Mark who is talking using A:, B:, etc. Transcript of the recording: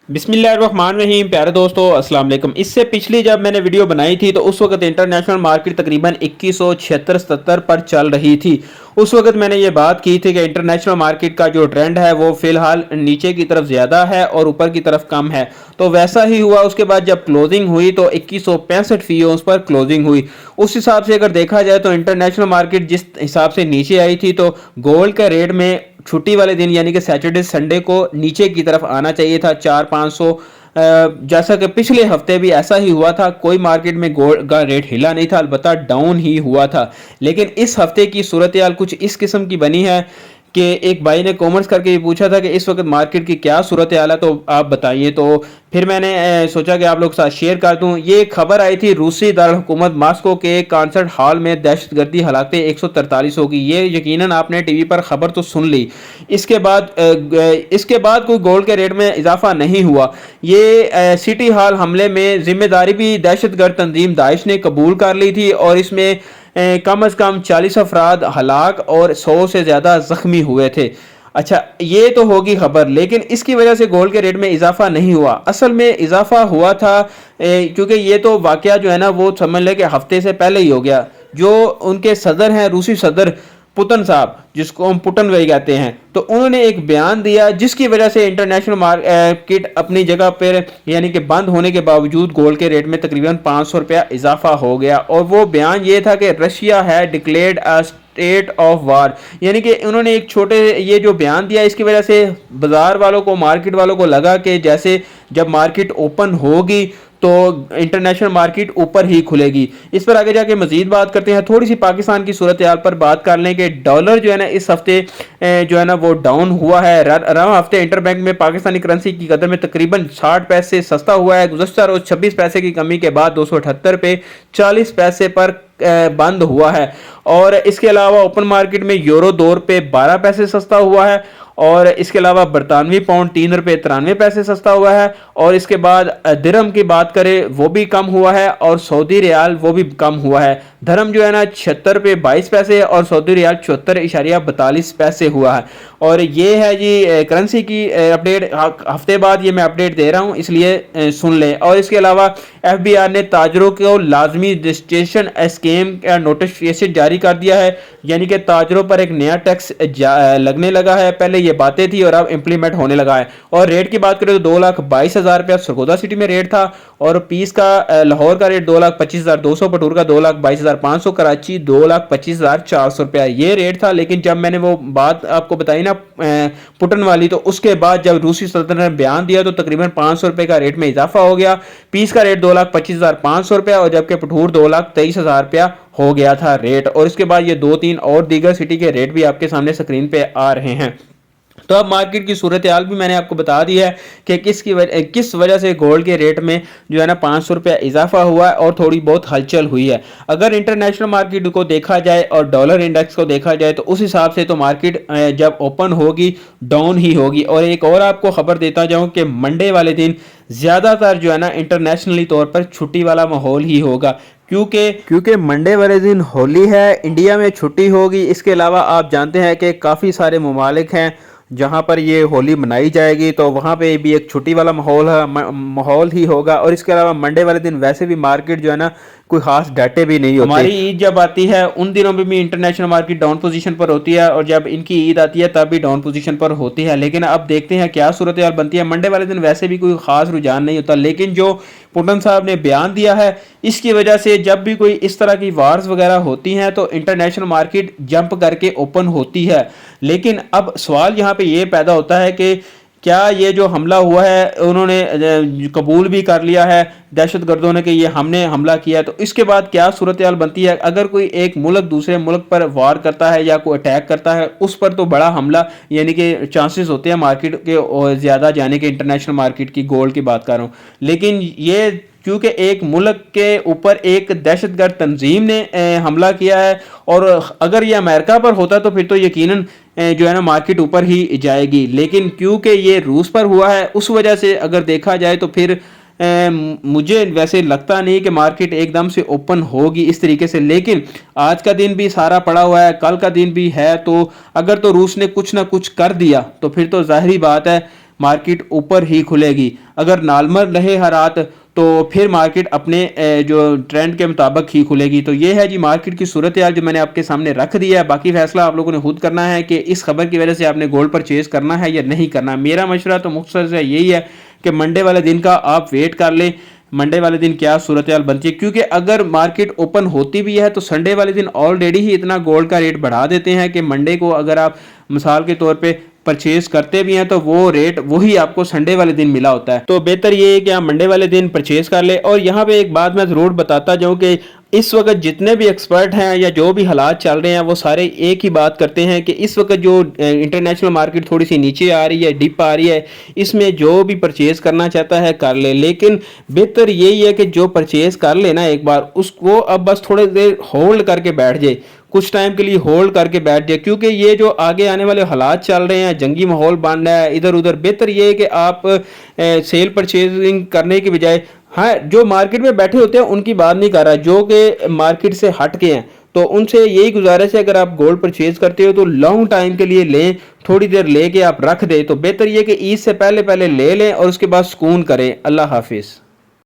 A: बिस्मिल्लाहिर्रहमानिर्रहीम। प्यारे दोस्तों, अस्सलाम वालेकुम। इससे पिछली जब मैंने वीडियो बनाई थी तो उस वक्त इंटरनेशनल मार्केट तकरीबन 2176-77 पर चल रही थी। उस वक्त मैंने ये बात की थी कि इंटरनेशनल मार्केट का जो ट्रेंड है वो फिलहाल नीचे की तरफ ज़्यादा है और ऊपर की तरफ कम है। तो वैसा ही हुआ। उसके बाद जब क्लोजिंग हुई तो 2165 फी औंस पर क्लोजिंग हुई। उस हिसाब से अगर देखा जाए तो इंटरनेशनल मार्केट जिस हिसाब से नीचे आई थी तो गोल्ड का रेट में छुट्टी वाले दिन यानी कि सैटरडे संडे को नीचे की तरफ आना चाहिए था 400-500। जैसा कि पिछले हफ्ते भी ऐसा ही हुआ था। कोई मार्केट में गोल्ड का रेट हिला नहीं था, अलबत्ता डाउन ही हुआ था। लेकिन इस हफ्ते की सूरत हाल कुछ इस किस्म की बनी है कि एक भाई ने कॉमेंट्स करके ये पूछा था कि इस वक्त मार्केट की क्या सूरत हाल है, तो आप बताइए। तो फिर मैंने सोचा कि आप लोग के साथ शेयर कर दूं। ये खबर आई थी रूसी दारुल हुकूमत मास्को के कॉन्सर्ट हॉल में दहशतगर्दी हलाकतें 143 होगी। ये यकीनन आपने टीवी पर खबर तो सुन ली। इसके बाद कोई गोल्ड के रेट में इजाफा नहीं हुआ। ये सिटी हॉल हमले में जिम्मेदारी भी दहशतगर्द तंजीम दाइश ने कबूल कर ली थी और इसमें कम अज़ कम 40 अफराद हलाक और 100 से ज़्यादा ज़ख्मी हुए थे। अच्छा, ये तो होगी खबर, लेकिन इसकी वजह से गोल्ड के रेट में इजाफा नहीं हुआ। असल में इजाफा हुआ था क्योंकि ये तो वाकया जो है ना वो समझ लें कि हफ्ते से पहले ही हो गया। जो उनके सदर हैं, रूसी सदर पुतिन साहब, जिसको हम पुतिन भाई कहते हैं, तो उन्होंने एक बयान दिया जिसकी वजह से इंटरनेशनल मार्केट अपनी जगह पर यानी कि बंद होने के बावजूद गोल्ड के रेट में तकरीबन 500 रुपया इजाफा हो गया। और वो बयान ये था कि रशिया है declared a state of war. यानी कि उन्होंने एक छोटे ये जो बयान दिया, इसकी वजह से बाजार वालों को, मार्केट वालों को लगा कि जैसे जब मार्केट ओपन होगी तो इंटरनेशनल मार्केट ऊपर ही खुलेगी। इस पर आगे जाके मजीद बात करते हैं। थोड़ी सी पाकिस्तान की सूरत हाल पर बात कर लें कि डॉलर जो है ना इस हफ्ते जो है ना वो डाउन हुआ है। रवा हफ्ते इंटरबैंक में पाकिस्तानी करेंसी की कदर में तकरीबन 60 पैसे सस्ता हुआ है। गुज़श्ता रोज 26 पैसे की कमी के बाद 278 पे 40 पैसे पर बंद हुआ है। और इसके अलावा ओपन मार्केट में यूरो 2 रुपये 12 पैसे सस्ता हुआ है। और इसके अलावा बरतानवी पाउंड 3 रुपये 93 पैसे सस्ता हुआ है। और इसके बाद दिरहम की बात करें वो भी कम हुआ है और सऊदी रियाल वो भी कम हुआ है। धर्म जो है ना 76 रुपये 22 पैसे और सऊदी रियाल 74.42 पैसे हुआ है। और ये है जी करेंसी की अपडेट। हफ्ते बाद ये मैं अपडेट दे रहा हूँ, इसलिए सुन लें। और इसके अलावा FBI ने ताजरों को लाजमी रजिस्ट्रेशन स्कीम का नोटिफिकेशन जारी कर दिया है। यानी कि ताजरों पर एक नया टैक्स लगने लगा है। पहले ये बातें थी और अब इंप्लीमेंट होने लगा है। और रेट की बात करें तो 2,22,000 रुपया सरगोदा सिटी में रेट था। और पीस का लाहौर का रेट 2,25,200, पटूर का 2,22,500, कराची 2,25,400 रुपया ये रेट था। लेकिन जब मैंने वो बात आपको बताई ना पुटन वाली, तो उसके बाद जब रूसी सल्तनत ने बयान दिया तो तकरीबन 500 रुपये का रेट में इजाफा हो गया। पीस का रेट 2,25,500 रुपया और जबकि पठूर 2,23,000 रुपया हो गया था रेट। और इसके बाद ये 2-3 और दीगर सिटी के रेट भी आपके सामने स्क्रीन पे आ रहे हैं। तो अब मार्केट की सूरत हाल भी मैंने आपको बता दी है कि किस वजह से गोल्ड के रेट में जो है ना 500 रुपया इजाफा हुआ है और थोड़ी बहुत हलचल हुई है। अगर इंटरनेशनल मार्केट को देखा जाए और डॉलर इंडेक्स को देखा जाए तो उस हिसाब से तो मार्केट जब ओपन होगी डाउन ही होगी। और एक और आपको खबर देता जाऊं कि मंडे वाले दिन ज़्यादातर जो है ना इंटरनेशनली तौर पर छुट्टी वाला माहौल ही होगा, क्योंकि मंडे वाले दिन होली है, इंडिया में छुट्टी होगी। इसके अलावा आप जानते हैं कि काफ़ी सारे ममालिक हैं जहाँ पर ये होली मनाई जाएगी, तो वहाँ पे भी एक छुट्टी वाला माहौल ही होगा। और इसके अलावा मंडे वाले दिन वैसे भी मार्केट जो है ना कोई खास डाटे भी नहीं होते। हमारी ईद जब आती है उन दिनों में भी इंटरनेशनल मार्केट डाउन पोजीशन पर होती है और जब इनकी ईद आती है तब भी डाउन पोजीशन पर होती है। लेकिन अब देखते हैं क्या सूरत हाल बनती है। मंडे वाले दिन वैसे भी कोई खास रुझान नहीं होता, लेकिन जो पुतिन साहब ने बयान दिया है इसकी वजह से जब भी कोई इस तरह की वार्स वगैरह होती हैं तो इंटरनेशनल मार्केट जंप करके ओपन होती है। लेकिन अब सवाल यहाँ पे ये पैदा होता है कि क्या ये जो हमला हुआ है उन्होंने कबूल भी कर लिया है दहशतगर्दों ने कि ये हमने हमला किया, तो इसके बाद क्या सूरत हाल बनती है। अगर कोई एक मुल्क दूसरे मुल्क पर वार करता है या कोई अटैक करता है उस पर तो बड़ा हमला यानी कि चांसेस होते हैं मार्केट के ज़्यादा जाने के। इंटरनेशनल मार्केट की गोल्ड की बात कर रहा हूँ, लेकिन ये क्योंकि एक मुल्क के ऊपर एक दहशतगर्द तंजीम ने हमला किया है और अगर ये अमेरिका पर होता तो फिर तो यकीनन जो है ना मार्केट ऊपर ही जाएगी। लेकिन क्योंकि ये रूस पर हुआ है उस वजह से अगर देखा जाए तो फिर मुझे वैसे लगता नहीं कि मार्केट एकदम से ओपन होगी इस तरीके से। लेकिन आज का दिन भी सारा पड़ा हुआ है, कल का दिन भी है, तो अगर तो रूस ने कुछ ना कुछ कर दिया तो फिर तो जाहिर बात है मार्केट ऊपर ही खुलेगी। अगर नॉर्मल रहे हालात तो फिर मार्केट अपने जो ट्रेंड के मुताबिक ही खुलेगी। तो ये है जी मार्केट की सूरत हाल जो मैंने आपके सामने रख दिया है। बाकी फैसला आप लोगों ने खुद करना है कि इस खबर की वजह से आपने गोल्ड परचेज करना है या नहीं करना। मेरा मशवरा तो मुख्तसर से यही है कि मंडे वाले दिन का आप वेट कर लें, मंडे वाले दिन क्या सूरत हाल बनती है, क्योंकि अगर मार्केट ओपन होती भी है तो संडे वाले दिन ऑलरेडी ही इतना गोल्ड का रेट बढ़ा देते हैं कि मंडे को अगर आप मिसाल के तौर पे परचेज करते भी हैं तो वो रेट वही आपको संडे वाले दिन मिला होता है। तो बेहतर ये है कि आप मंडे वाले दिन परचेज कर ले। और यहाँ पे एक बात मैं ज़रूर बताता जाऊँ कि इस वक्त जितने भी एक्सपर्ट हैं या जो भी हालात चल रहे हैं वो सारे एक ही बात करते हैं कि इस वक्त जो इंटरनेशनल मार्केट थोड़ी सी नीचे आ रही है, डिप आ रही है, इसमें जो भी परचेज करना चाहता है कर ले। लेकिन बेहतर यही है कि जो परचेज कर लेना एक बार उसको अब बस थोड़ी देर होल्ड करके बैठ जाए, कुछ टाइम के लिए होल्ड करके बैठ जाए, क्योंकि ये जो आगे आने वाले हालात चल रहे हैं, जंगी माहौल बन रहा है इधर उधर। बेहतर ये है कि आप सेल परचेजिंग करने की बजाय, हाँ जो मार्केट में बैठे होते हैं उनकी बात नहीं कर रहा, जो कि मार्केट से हट के हैं, तो उनसे यही गुजारिश है अगर आप गोल्ड परचेज करते हो तो लॉन्ग टाइम के लिए लें, थोड़ी देर लेके आप रख दें। तो बेहतर ये कि ईद से पहले पहले ले लें और उसके बाद सुकून करें। अल्लाह हाफिज़।